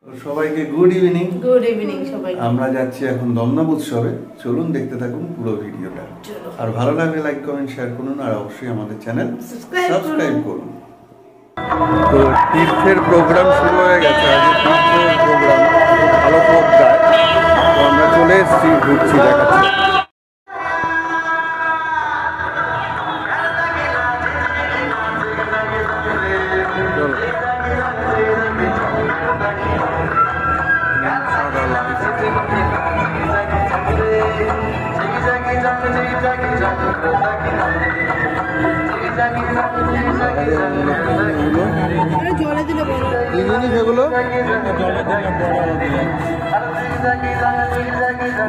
সবাইকে good evening. Good evening সবাইকে। আমরা যাচ্ছি এখন দমদম উৎসবে, চলুন দেখতে থাকুন পুরো ভিডিওটা। আর ভালো লাগলে লাইক কমেন্ট শেয়ার করুন, আর অবশ্যই আমাদের চ্যানেল সাবস্ক্রাইব করুন। তো তীর্থের প্রোগ্রাম শুরু হয়ে গেছে, আজকে তীর্থের প্রোগ্রাম ভালো পদ্মায়। তো আমরা চলে এসেছি, ঘুরছি, দেখাচ্ছি।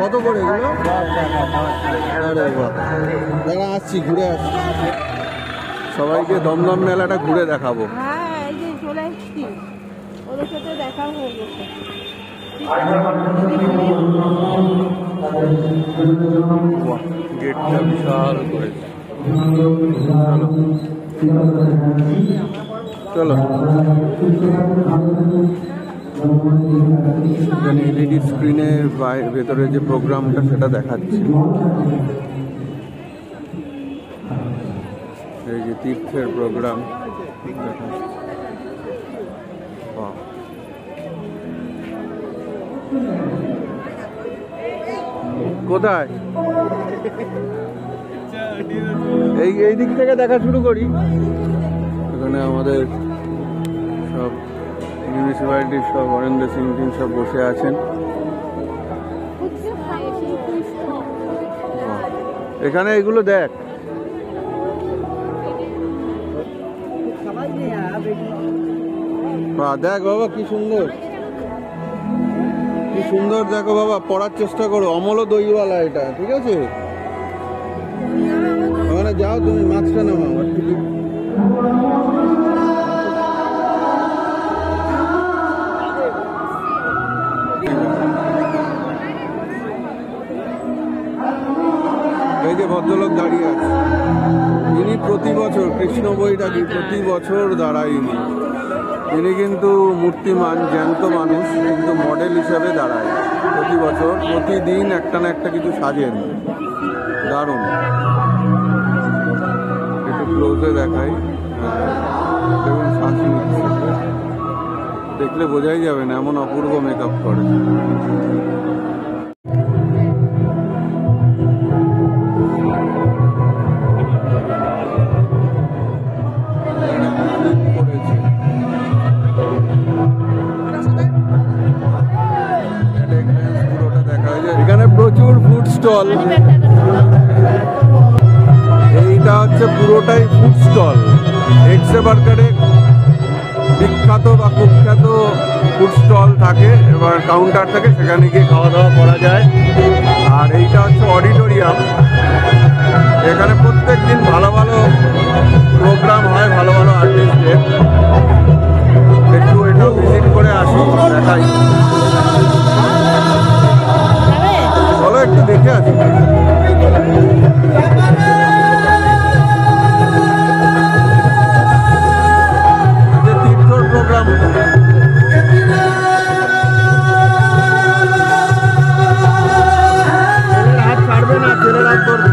কত করে এগুলো? দাঁড়া, আসছি, ঘুরে আসছি, সবাইকে দমদম মেলাটা ঘুরে দেখাবো। গেটটা বিশাল করে, চলো এখানে এলইডি স্ক্রিনের ভেতরে যে প্রোগ্রামটা সেটা দেখাচ্ছি। এই যে তীর্থের প্রোগ্রাম কোথায়, এই দিক থেকে দেখা শুরু করি। এখানে আমাদের সব মিউনিসিপ্যালিটির সব অরেন্দ্র সিং সব বসে আছেন। এখানে এগুলো দেখ, দেখ বাবা কি সুন্দর, কি সুন্দর, দেখো বাবা, পড়ার চেষ্টা করো। অমল দইওয়ালা এটা, ঠিক আছে? ওখানে যাও তুমি, মাছটা নাও আমার টিকিট। এই যে ভদ্রলোক দাঁড়িয়ে আছে, ইনি প্রতি বছর কৃষ্ণ বইটা প্রতি বছর দাঁড়ায় ইনি। ইনি কিন্তু মূর্তিমান জ্যান্ত মানুষ, কিন্তু মডেল হিসেবে দাঁড়ায় প্রতি বছর। প্রতিদিন একটা না একটা কিছু সাজেন, দারুণ। একটু ক্লোজে দেখাই, দেখুন ফাঁসি নিচ্ছে, দেখলে বোঝাই যাবে না এমন অপূর্ব মেকআপ করে। এখানে প্রচুর ফুড স্টল, এইটা হচ্ছে পুরোটাই ফুড স্টল। এক্সে বার্গারে বিখ্যাত বা কুখ্যাত ফুড স্টল থাকে, এবার কাউন্টার থাকে, সেখানে গিয়ে খাওয়া দাওয়া করা যায়। আর এইটা হচ্ছে অডিটোরিয়াম, এখানে প্রত্যেক দিন ভালো ভালো প্রোগ্রাম হয়, ভালো ভালো আর্টিস্টদের। একটু এটা ভিজিট করে আসি, দেখাই, চলো একটু দেখে আসি। তীর্থর প্রোগ্রাম, ছেলের হাত ছাড়বে না, ছেলের হাত ধরবে।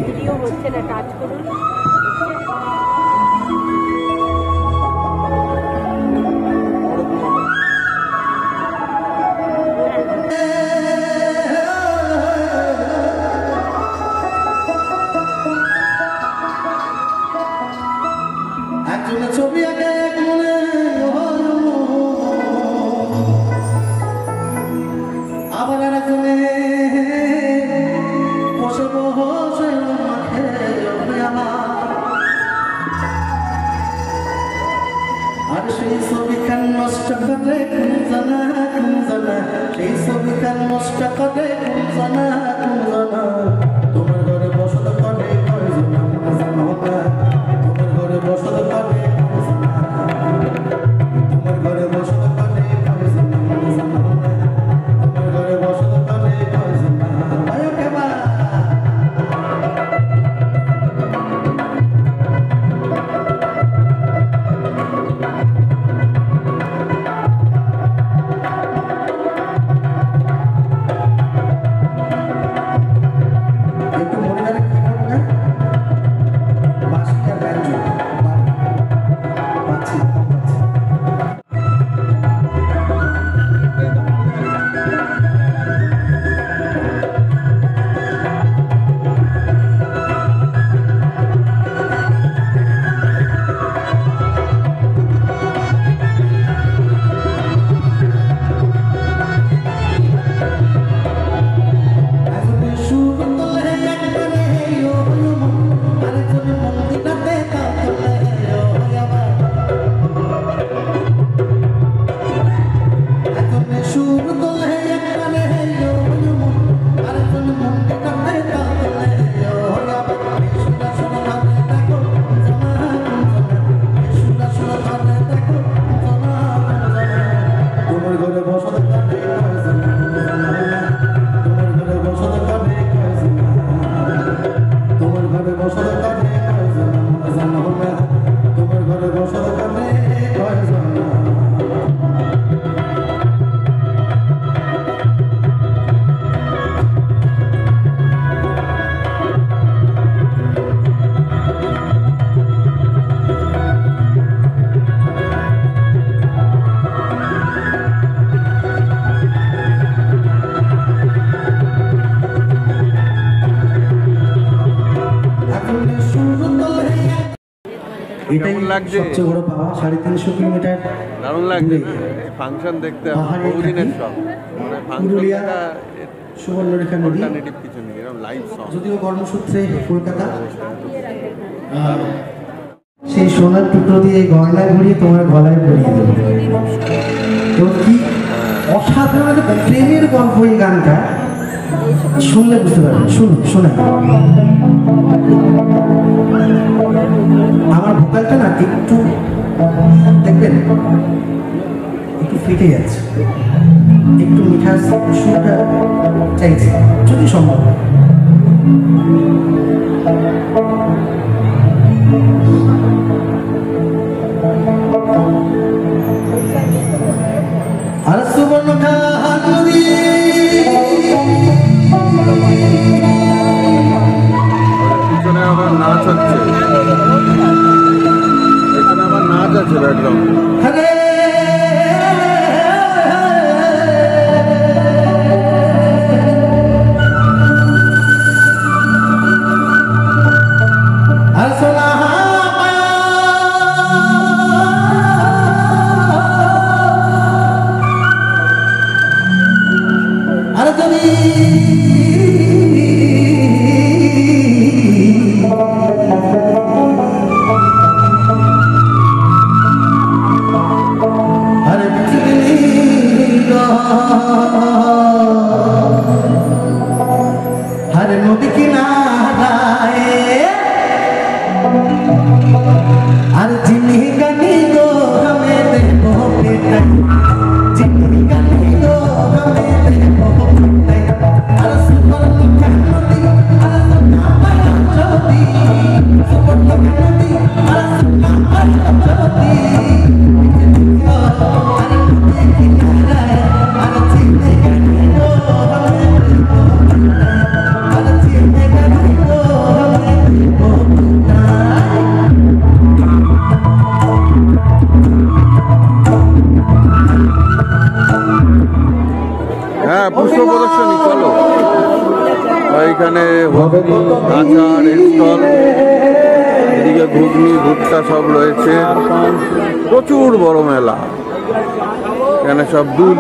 ভিডিও হচ্ছে না, কাজ করুন। আর সেই ছবিখান নষ্ট করে কোন জানা সেই ছবিখান নষ্ট করে কোন জানা তোমার ঘরে বসত করে কয়জন আমরা জানো না তোমার ঘরে বসত করে তোমার ঘরে বসত করে কয়জন আমরা জানো না তোমার ঘরে বসত করে কয়জন আয় কেবা এটাই লাগছে? সবচেয়ে বড় পাওয়া 350 কিলোমিটার দারুণ লাগছে ফাংশন দেখতে বহুদিনের শখ ফাংশন পুরুলিয়া দেখা সুবর্ণরেখা নদী অল্টারনেটিভ কিছু নেই এরকম লাইভ সং যদিও কর্মসূত্রে কলকাতা সেই সোনার টুকরো দিয়ে গয়না ঘুরিয়ে তোমার গলায় পরিয়ে দেবো তো কি অসাধারণ প্রেমের গল্প এই গানটা শুনলে বুঝতে পারবেন শুনুন শোনেন আমার ভোকালটা না একটু দেখবেন একটু ফেটে যাচ্ছে একটু মিঠাস সুরটা চাইছে যদি সম্ভব আর সুবর্ণরেখা নদী পিছনে আবার নাচ হচ্ছে পিছনে আবার নাচ আছে ব্যাকগ্রাউন্ড হরে আর সোনা আর তুমি আরে हरे नदी किनाराए अरे जिन्नी गनी गो हमें देखो बेटा जिन्नी गनी गो हमें देखो बेटा अरे सुबर्णरेखा नदी अरे सुनामाया ज्योति सुबर्णरेखा नदी अरे सुनामाया ज्योति अरे नदी किनाराए अरे जिन्नी गनी गो हमें देखो अरे जिन्नी गनी गो हमें देखो बेटा হ্যাঁ পুষ্প প্রদর্শনী চলো এখানে আচার স্টল এদিকে ঘুগনি ভুট্টা সব রয়েছে প্রচুর বড় মেলা এখানে সব দুল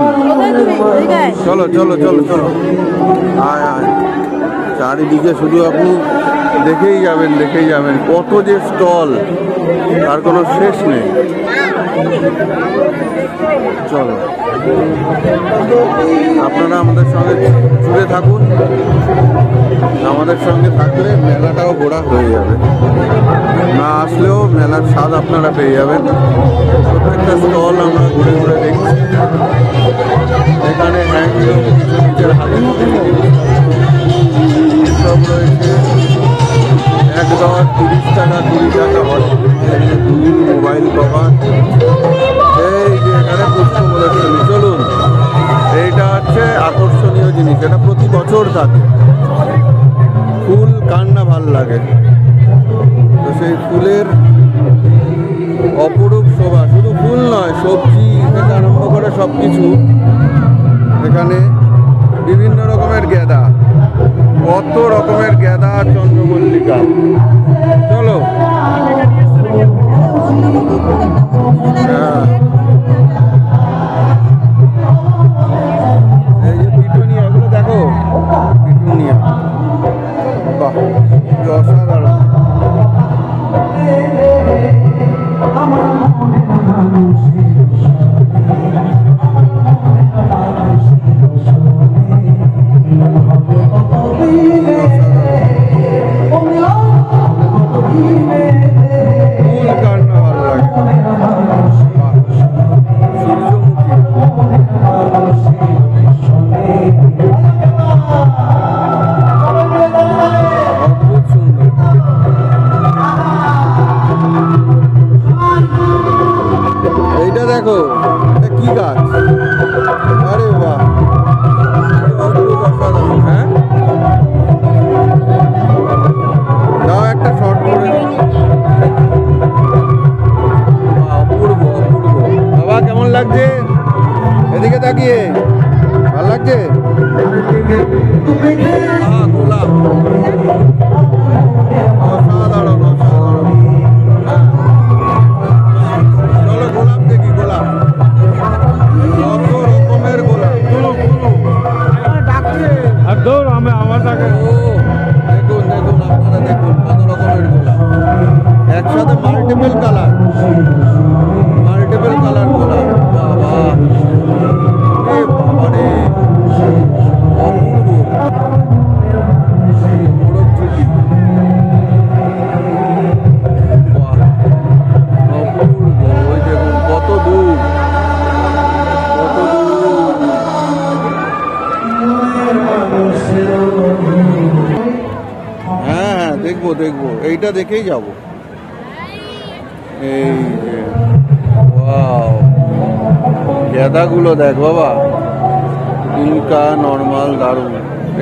চলো চলো চলো চলো আয় আয় চারিদিকে শুধু আপনি দেখেই যাবেন কত যে স্টল তার কোনো শেষ নেই চলো, আপনারা আমাদের সঙ্গে জুড়ে থাকুন। আমাদের সঙ্গে থাকলে মেলাটাও ঘোরা হয়ে যাবে, না আসলেও মেলার স্বাদ আপনারা পেয়ে যাবেন। ছোট একটা স্টল আমরা ঘুরে ঘুরে দেখছি। এখানে হ্যান্ডলুম, কিছু নিজের হাতে সব রয়েছে। একদম 30 টাকা 20 টাকা হয়। মোবাইল কভার, এই যে এখানে পুষ্প প্রদর্শনী। চলুন, এইটা হচ্ছে আকর্ষণীয় জিনিস, এটা প্রতি বছর থাকে। ফুল কার না ভাল লাগে, তো সেই ফুলের অপরূপ শোভা। শুধু ফুল নয়, সবজি থেকে আরম্ভ করে সব কিছু এখানে। বিভিন্ন রকমের গেঁদা, কত রকমের গেঁদা, চন্দ্রমল্লিকা। চলো, এই যে পিটুনিয়া, এগুলো দেখো, পিটুনিয়া, বাহ, কি অসাধারণ। ফুল কার না ভালো লাগে, অদ্ভুত সুন্দর। এইটা দেখো, এটা কি গাছ? আরে বাহ, অদ্ভুত অসাধারণ। হ্যাঁ, দাও একটা শর্ট করে। অপূর্ব অপূর্ব। বাবা কেমন লাগছে? এদিকে তাকিয়ে ভালো লাগছে? গোলাপ, অসাধারণ অসাধারণ। হ্যাঁ, চলো গোলাপ দেখি, গোলাপ, কত রকমের গোলাপ। ও দেখুন দেখুন, আপনারা দেখুন কত রকমের গোলাপ একসাথে, মাল্টিপল কালার, মাল্টিপল কালার গোলাপ। বাবা রে বাবা রে, অপূর্ব। মোরগ ঝুঁকি, বাহ, অপূর্ব। ওই দেখুন কত দূর, কত দূর। হ্যাঁ হ্যাঁ, দেখবো দেখবো, এইটা দেখেই যাবো। এই যে ওয়াও, গেঁদাগুলো দেখ বাবা, ইনকা, নর্মাল, দারুণ।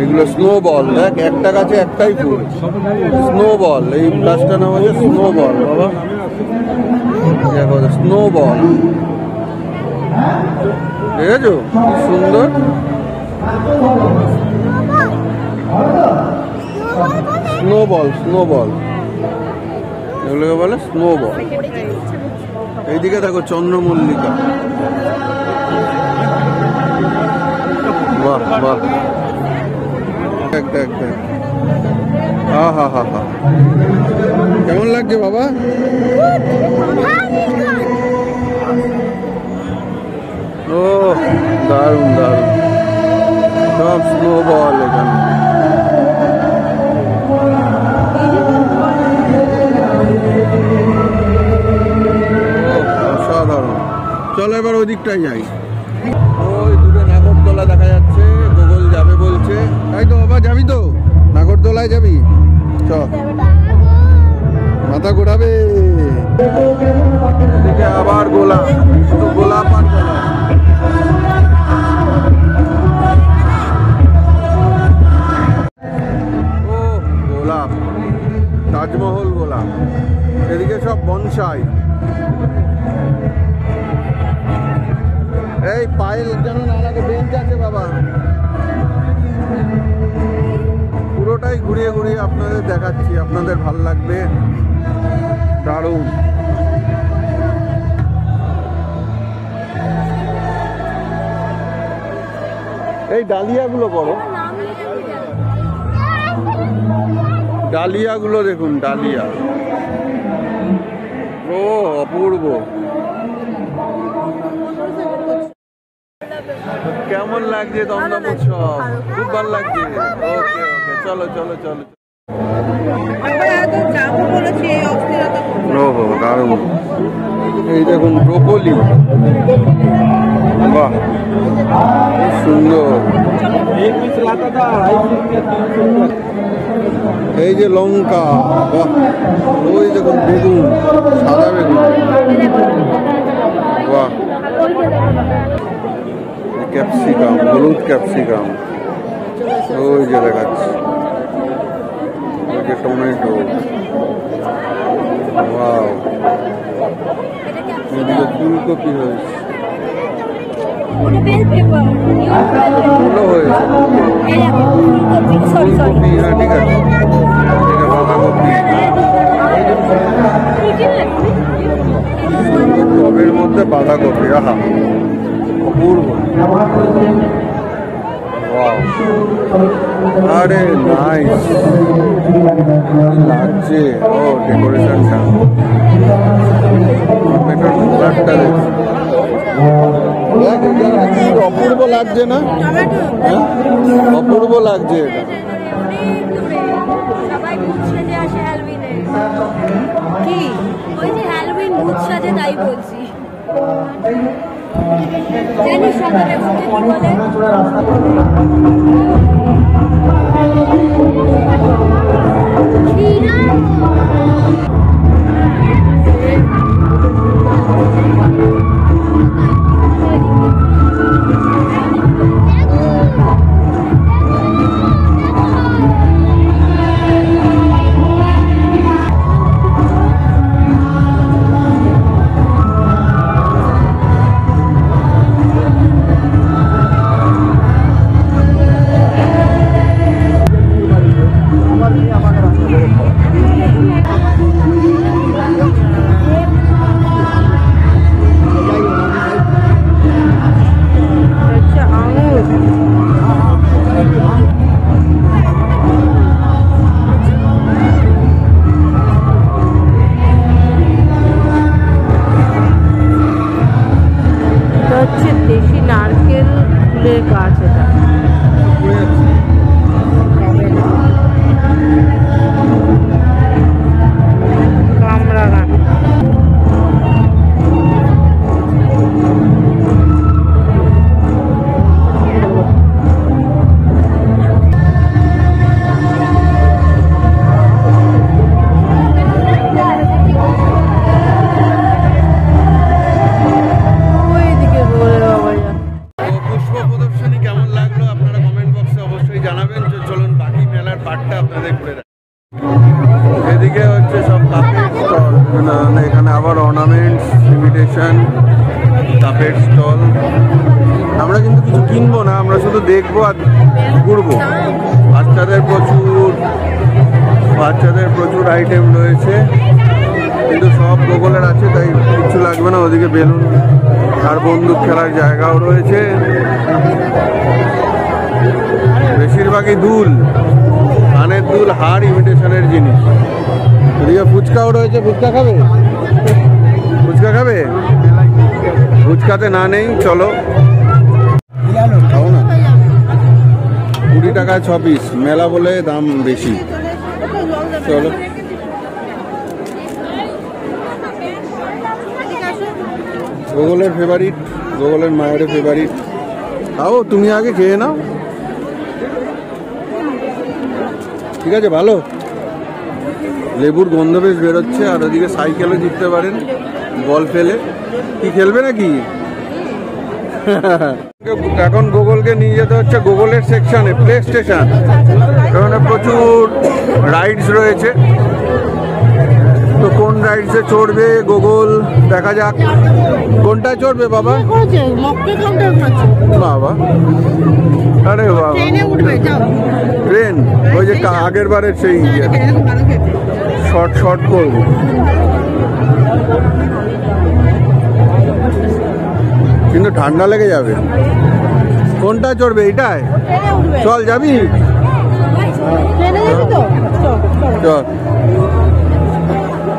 এগুলো স্নোবল, দেখ একটা গাছে একটাই ফুল, স্নোবল। এই গাছটার নাম হচ্ছে স্নোবল বাবা, দেখো স্নোবল, দেখেছো কি সুন্দর। স্নোবল, স্নোবল, এগুলোকে বলে স্নোবল। এইদিকে দেখো চন্দ্রমল্লিকা, বাহ বাহ, দেখ দেখ দেখ, হা হা হা হা, কেমন লাগছে বাবা? ও দারুণ দারুণ, সব স্নোবল এখানে। অসাধারণ। চলো এবার ওই দিকটাই যাই। ওই দূরে নাগরদোলা দেখা যাচ্ছে, গোগল যাবে বলছে, তাই তো বাবা? যাবি তো নাগরদোলায়? যাবি? চ, মাথা ঘোরাবে। এদিকে আবার গোলাপ, শুধু গোলাপ আর গোলাপ। ও গোলাপ, তাজমহল গোলাপ। এদিকে সব বনসাই। এই পায়েল যেন না লাগে, বেঞ্চ আছে বাবা। পুরোটাই ঘুরিয়ে ঘুরিয়ে আপনাদের দেখাচ্ছি, আপনাদের ভাল লাগবে, দারুণ। এই ডালিয়াগুলো বড়, ডালিয়াগুলো দেখুন, ডালিয়া, ও অপূর্ব। কেমন লাগছে দমদম উৎসব? খুব ভালো লাগছে। ওকে ওকে, চলো চলো চলো। ওহো দারুণ। এই দেখুন ব্রোকলি, বাহ সুন্দর। এই যে লঙ্কা, বাহ। ওই দেখুন বেগুন, সাদা বেগুন, বাহ। ক্যাপসিকাম, হলুদ ক্যাপসিকাম, ওই যে দেখাচ্ছে। ওই যে টমেটো, ওয়াও। এদিকে ফুলকপি হয়েছে, ফুলও হয়েছে, ফুলকপি, হ্যাঁ ঠিক আছে। এদিকে বাঁধাকপি, টবের মধ্যে বাঁধাকপি, আহা অপূর্ব। ওয়াও, আরে নাইস লাগছে। ও ডেকোরেশনটা, অপূর্ব লাগছে না? হ্যাঁ অপূর্ব লাগছে এটা। সবাই ভূত সেজে আসে হ্যালোউইনে। কি ওই যে হ্যালোউইন ভূত সাজে, তাই বলছি। জানিস সকালে কি বলে? দেশি নারকেল ফুলের গাছ, এটা কামরা গাছ। পুষ্প প্রদর্শনী কেমন লাগলো আপনারা কমেন্ট বক্সে অবশ্যই জানাবেন। চলুন বাকি মেলার পার্টটা আপনাদের ঘুরে দেখাই। এদিকে হচ্ছে সব কাপের স্টল, এখানে আবার অর্নামেন্টস, ইমিটেশন কাপের স্টল। আমরা কিন্তু কিছু কিনবো না, আমরা শুধু দেখবো আর ঘুরবো। বাচ্চাদের প্রচুর আইটেম রয়েছে, কিন্তু সব গোগলের আছে, তাই কিছু লাগবে না। ওদিকে বেলুন আর বন্দুক খেলার জায়গাও রয়েছে, বেশিরভাগই দুল, কানের দুল, হার, ইমিটেশনের জিনিস। ওদিকে ফুচকাও রয়েছে। ফুচকা খাবে? ফুচকা খাবে? ফুচকাতে না নেই, চলো খাও না। 20 টাকায় 6 পিস, মেলা বলে দাম বেশি। চলো গোগলের ফেভারিট, গোগলের মায়ের ফেভারিট। খাও, তুমি আগে খেয়ে নাও। ঠিক আছে, ভালো লেবুর গন্ধ বেশ বেরোচ্ছে। আর ওদিকে সাইকেলও জিততে পারেন বল ফেলে। কি খেলবে নাকি? এখন গোগলকে নিয়ে যেতে হচ্ছে গোগলের সেকশনে, প্লে স্টেশন। এখানে প্রচুর রাইডস রয়েছে, তো কোন রাইডসে চড়বে গোগল দেখা যাক। কোনটায় চড়বে বাবা? বাবা, আরে বাবা, ট্রেন, ওই যে আগের বারের সেই শর্ট করবো। কিন্তু ঠান্ডা লেগে যাবে। কোনটা চড়বে? এইটায় চল, যাবি? চল।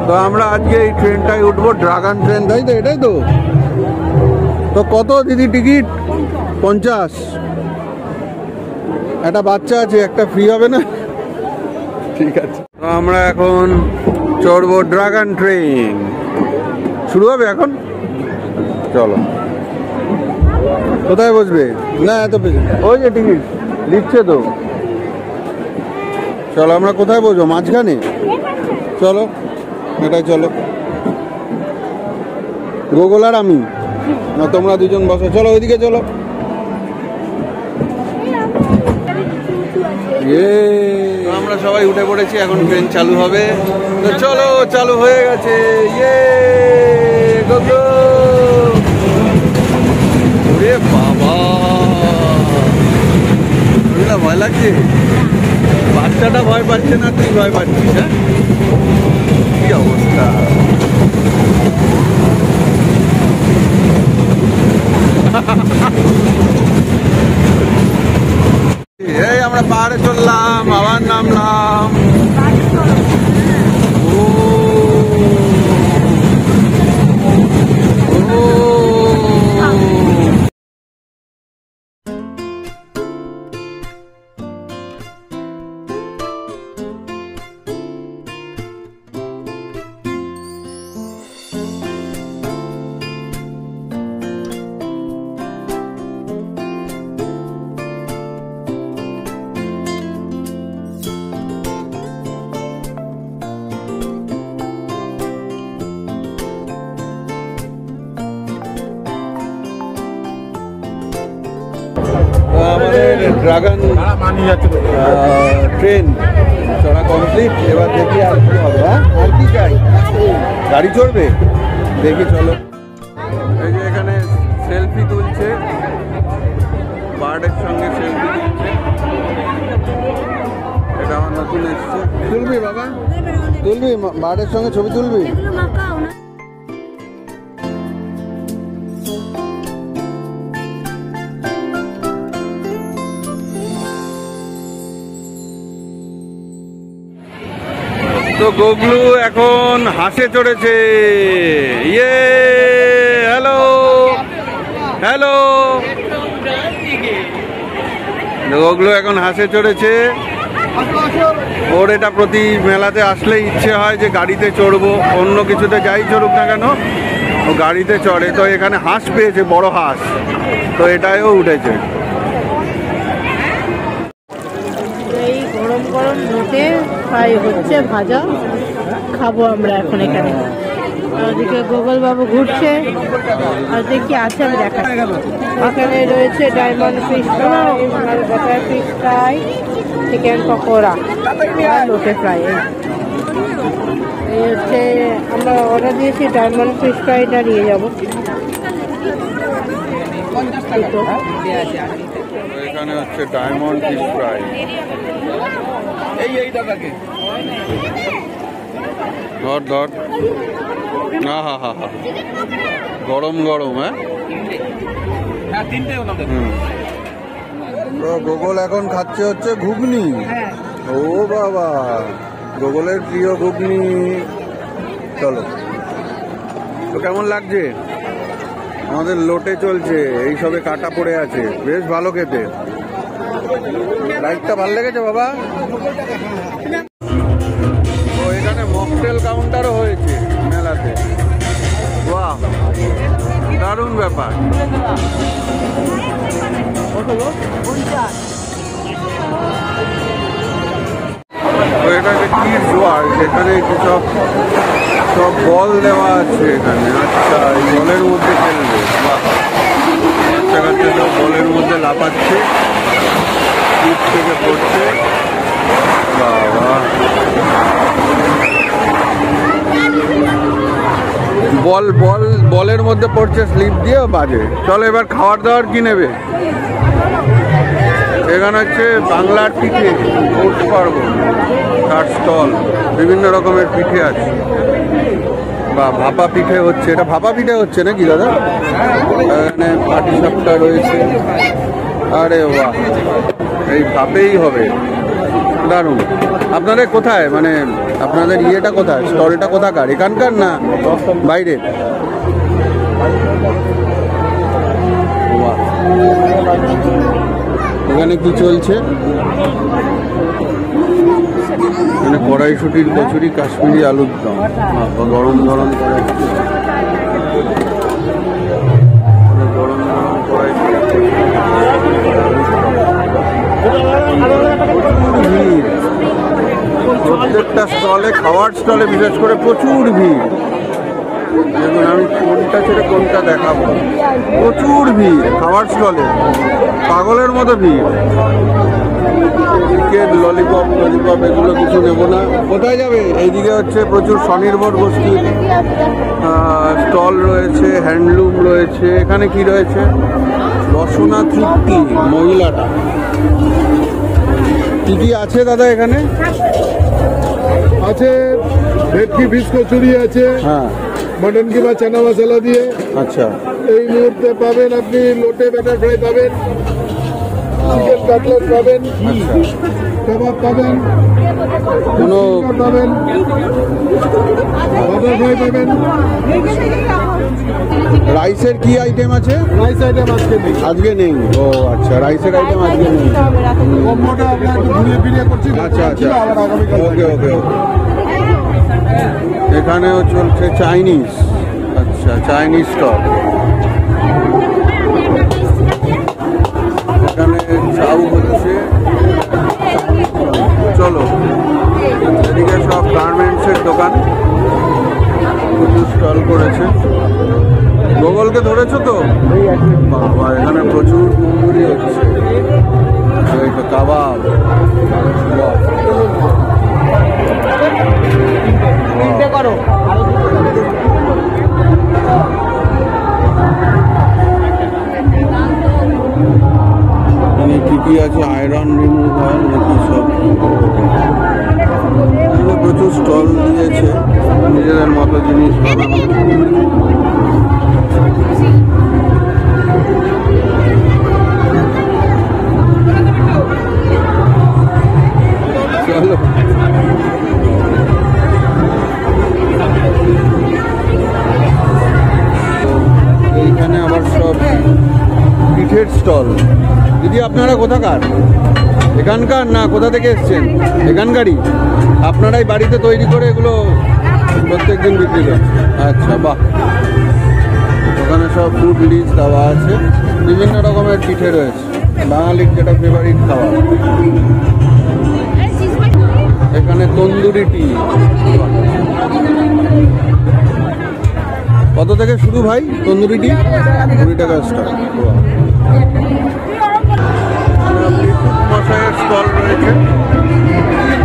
তো আমরা আজকে এই ট্রেনটায় উঠবো, ড্রাগন ট্রেন, তাই তো? এটাই তো। তো কত দিদি টিকিট? 50। একটা বাচ্চা আছে, একটা ফ্রি হবে না? ঠিক আছে, তো আমরা এখন চড়বো ড্রাগন ট্রেন। শুরু হবে এখন, চলো। কোথায় বসবে? না এত পেছনে, ওই যে টিকিট দিচ্ছে তো। চলো আমরা কোথায় বসবো? মাঝখানে? চলো এটাই চলো। গোগল আর আমি, না তোমরা দুজন বসো। চলো ওইদিকে চলো। আমরা সবাই উঠে পড়েছি, এখন ট্রেন চালু হবে। তো চলো, চালু হয়ে গেছে। ইয়ে গোগো, ওরে বাবা, ভয় লাগছে। বাচ্চাটা ভয় পাচ্ছে না, তুই ভয় পাচ্ছিস? হ্যাঁ, কি অবস্থা। এই আমরা পাহাড়ে চললাম, আবার নামলাম। আমাদের ড্রাগন ট্রেন চড়া কমপ্লিট। এবার দেখি আর কি হবে। হ্যাঁ, আর কি চাই? গাড়ি চড়বে? দেখি চলো। এই যে এখানে সেলফি তুলছে, বার্ডের সঙ্গে সেলফি তুলছে। এটা আমার নতুন এসছে। তুলবি বাবা? তুলবি? বার্ডের সঙ্গে ছবি তুলবি? তো গোগলু এখন হাসে চড়েছে। ইয়ে, হ্যালো হ্যালো। গোগলু এখন হাসে চড়েছে। ওর এটা প্রতি মেলাতে আসলে ইচ্ছে হয় যে গাড়িতে চড়বো, অন্য কিছুতে যাই চড়ুক না কেন ও গাড়িতে চড়ে। তো এখানে হাঁস পেয়েছে, বড় হাঁস, তো এটাইও উঠেছে। এই গরম গরম রুটে ফ্রাই হচ্ছে, ভাজা খাবো আমরা এখন এখানে। ওদিকে গোগল বাবু ঘুরছে, আর দেখি আছে আমি দেখা। এখানে রয়েছে diamond fish fry, butter fish fry, chicken pakora, লোটে ফ্রাই। এই হচ্ছে আমরা অর্ডার দিয়েছি, ডায়মন্ড ফিশ ফ্রাইটা নিয়ে যাবো। এখানে হচ্ছে ডায়মন্ড ফিশ ফ্রাই। ধর ধর, হা হা হা হা, গরম গরম। হ্যাঁ, তো গোগল এখন খাচ্ছে হচ্ছে ঘুগনি। ও বাবা, গোগলের প্রিয় ঘুগনি। চলো, তো কেমন লাগছে? আমাদের লোটে চলছে, এই সবে কাটা পড়ে আছে, বেশ ভালো খেতে। রাইডটা ভালো লেগেছে বাবা? তো এখানে মকটেল কাউন্টারও হয়েছে মেলাতে। বাহ, দারুণ ব্যাপার। তো এখানে কি জোয়ার, এখানে সব সব বল দেওয়া আছে এখানে। আচ্ছা, এই বলের মধ্যে খেলবে। বাচ্চা কাচ্চা সব বলের মধ্যে লাফাচ্ছে, সিট থেকে পড়ছে। বাবা, বল বল বলের মধ্যে পড়ছে, স্লিপ দিয়ে বাজে। চলো এবার খাবার দাবার কি নেবে? এখানে হচ্ছে বাংলার পিঠে, পৌষ পার্বণ, তার স্টল, বিভিন্ন রকমের পিঠে আছে। বা ভাপা পিঠে হচ্ছে, এটা ভাপা পিঠে হচ্ছে নাকি দাদা? এখানে পাটি সাপটা রয়েছে। আরে বাহ, এই ভাপেই হবে, দারুণ। আপনাদের কোথায়, মানে আপনাদের ইয়েটা কোথায়, স্টলটা কোথাকার? এখানকার না বাইরে? বাহ, এখানে কি চলছে? এখানে কড়াইশুটির কচুরি, কাশ্মীরি আলুর দম, গরম গরম কড়াইশুটি, গরম গরম কড়াইশুটি। প্রত্যেকটা স্টলে, খাওয়ার স্টলে বিশেষ করে প্রচুর ভিড়। দেখুন আমি কোনটা ছেড়ে কোনটা দেখাবো, প্রচুর ভিড় খাওয়ার স্টলে, পাগলের মতো ভিড়। চিকেন ললিপপ টলিপপ এগুলো কিছু নেবো না। কোথায় যাবে? এইদিকে হচ্ছে প্রচুর স্বনির্ভর গোষ্ঠীর স্টল রয়েছে, হ্যান্ডলুম রয়েছে। এখানে কি রয়েছে? রসনা তৃপ্তি মহিলাটা। কি কি আছে দাদা এখানে? আছে ভেটকি ফিশ কচুরি আছে, হ্যাঁ, মটন কিমা চানা মশলা দিয়ে। আচ্ছা, এই মুহূর্তে পাবেন আপনি লোটে ব্যাটার ফ্রাই পাবেন, চিকেন কাটলেট পাবেন, আচ্ছা। কাবাব পাবেন, কোনো পাবেন, বাটার ফ্রাই পাবেন। রাইসের কি আইটেম আছে? রাইস আইটেম আজকে নেই, আজকে নেই। ও আচ্ছা, রাইসের আইটেম আজকে নেই। কম্বোটা আমরা একটু ঘুরিয়ে ফিরিয়ে করছি। আচ্ছা আচ্ছা, আবার আগামীকাল ওকে ওকে ওকে। এখানেও চলছে চাইনিজ। আচ্ছা, চাইনিজ স্টল। এখানে চাউ হচ্ছে। চলো, এদিকে সব গার্মেন্টসের দোকান, প্রচুর স্টল করেছে। গোগলকে ধরেছো তো? বাবা, এখানে প্রচুর তন্দুরি হচ্ছে, এই তো কাবাব। বাহ। কি কি আছে? আয়রন রিমুভার নাকি সব? এখানে প্রচুর স্টল দিয়েছে, নিজেদের মতো জিনিস বানানো। চলো, এইখানে আবার সব পিঠের স্টল। দিদি আপনারা কোথাকার? এখানকার না কোথা থেকে এসছেন? এখানকারই? আপনারাই বাড়িতে তৈরি করে এগুলো প্রত্যেকদিন বিক্রি করেন? আচ্ছা, বাহ। ওখানে সব ফুড লিস্ট দেওয়া আছে, বিভিন্ন রকমের পিঠে রয়েছে, বাঙালির যেটা ফেভারিট খাবার। এখানে তন্দুরি টি। কত থেকে শুরু ভাই তন্দুরি টি? 20 টাকা স্টার্ট। মশাইয়ের স্টল রয়েছে,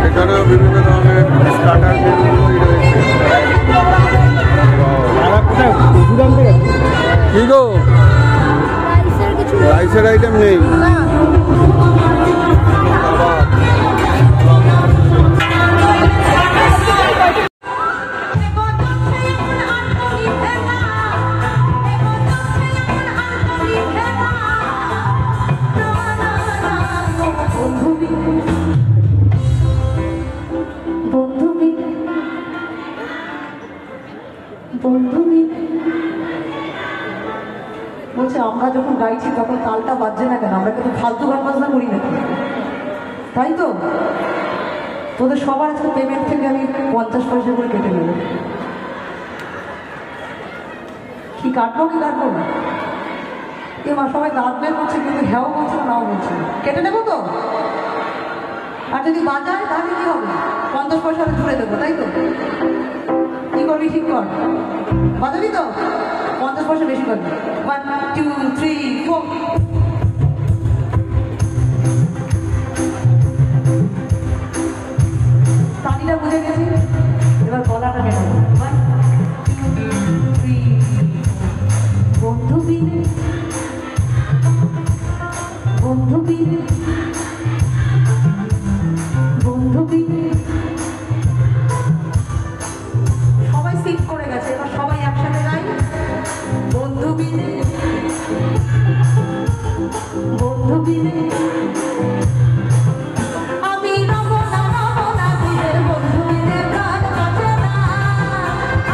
এখানেও বিভিন্ন ধরনের স্টার্টার মেনুগুলোই রয়েছে। কি গো, রাইসের আইটেম নেই? বলছে আমরা যখন গাইছি তখন তালটা বাজছে না কেন? আমরা কিন্তু ফালতু গান বাজনা করি নাকি? তাই তো তোদের সবার আজকে পেমেন্ট থেকে আমি 50 পয়সা করে কেটে নেব। কি কাটবো কি কাটবো না? এবার সবাই দাঁত বের করছে কিন্তু হ্যাও বলছে না, নাও বলছে। কেটে নেবো তো? আর যদি বাজায় তাহলে কি হবে? 50 পয়সা আমি ঘুরে দেবো, তাই তো? কি করবি ঠিক কর, বাজাবি তো? 50 পয়সা বেশি করবি। 1 2 3 4। তালিটা বুঝে গেছি, এবার গলাটা মেটাবো। 1 2 3 বন্ধু বিনে, বন্ধু বিনে, বন্ধু বিনে। সবাই সিট করে গেছে, এবার সবাই একসাথে গাই। বন্ধু বিনে, বন্ধু বিনে আমি রব না, রব না দিলে বন্ধু বিনে প্রাণ কাটে না।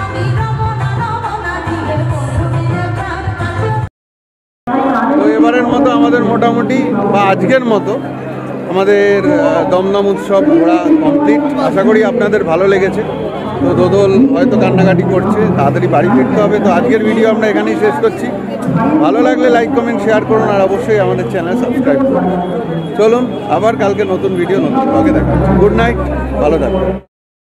আমি রব না, রব না দিলে বন্ধু বিনে প্রাণ কাটে না। তো এবারের মতো আমাদের মোটামুটি বা আজকের মতো আমাদের দমদম উৎসব ঘোরা কমপ্লিট। আশা করি আপনাদের ভালো লেগেছে। তো দোদল হয়তো কান্নাকাটি করছে, তাড়াতাড়ি বাড়ি ফিরতে হবে। তো আজকের ভিডিও আমরা এখানেই শেষ করছি। ভালো লাগলে লাইক কমেন্ট শেয়ার করুন, আর অবশ্যই আমাদের চ্যানেল সাবস্ক্রাইব করুন। চলুন আবার কালকে নতুন ভিডিও নতুন ব্লগে দেখা হচ্ছে। গুড নাইট, ভালো থাকবেন।